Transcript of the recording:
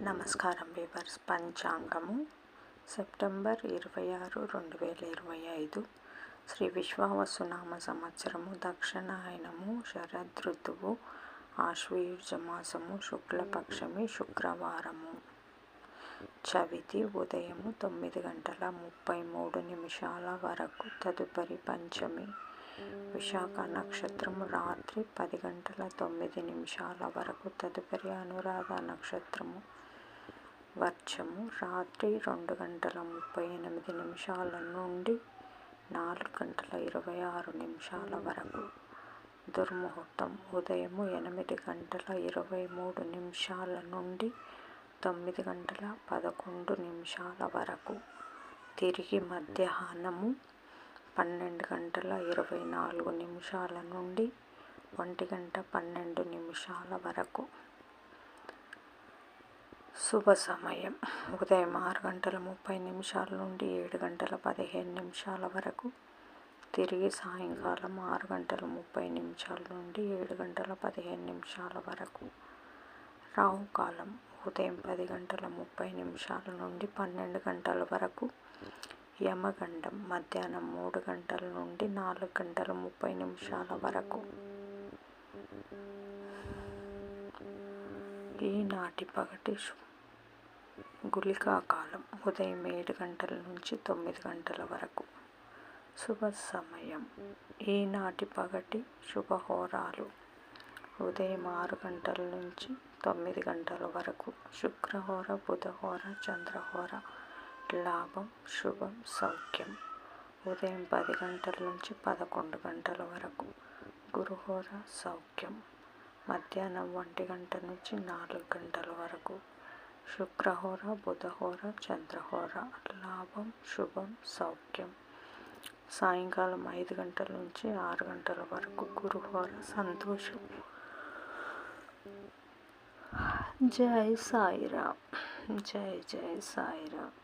నమస్కారం weavers. పంచాంగము September 26, 2025 Shri విశ్వావసునామ సంవత్సరము, దక్షిణాయనము, శరదృతువు, ఆశ్వయుజ మాసము, శుక్లపక్షమి, శుక్రవారము. చవితి ఉదయము 9:33 వరకు, తదుపరి పంచమి. విశాఖ నక్షత్రము రాత్రి 10:09 వరకు, తదుపరి అనురాధ నక్షత్రము. వర్షము రాత్రి 2:38 నుండి 4:26 వరకు. దుర్ముహూర్తం ఉదయము 8:23 నుండి 9:11 వరకు. తిరిగి మధ్యాహ్నము 12:24 నుండి 1:12 వరకు. శుభ సమయం ఉదయం 6:30 నుండి 7:15 వరకు. తిరిగి సాయంకాలం 6:30 నుండి 7:15 వరకు. రాహుకాలం ఉదయం 10:30 నుండి 12 వరకు. యమగండం మధ్యాహ్నం 3 నుండి 4:30 వరకు. ఈనాటి పగటి గుళికాకాలం ఉదయం 7 నుంచి 9 వరకు. శుభ సమయం ఈనాటి పగటి శుభహోరాలు ఉదయం 6 నుంచి 9 వరకు. శుక్రహోర, బుధహోర, చంద్రహోర. లాభం, శుభం, సౌఖ్యం ఉదయం 10 నుంచి 11 వరకు. గురుహోర, సౌఖ్యం మధ్యాహ్నం 1 నుంచి 4 వరకు. శుక్రహోర, బుధహోర, చంద్రహోర. లాభం, శుభం, సౌఖ్యం సాయంకాలం 5 నుంచి 6 వరకు. గురుహోర, సంతోషం. జై సాయిరామ్. జై జై సాయిరామ్.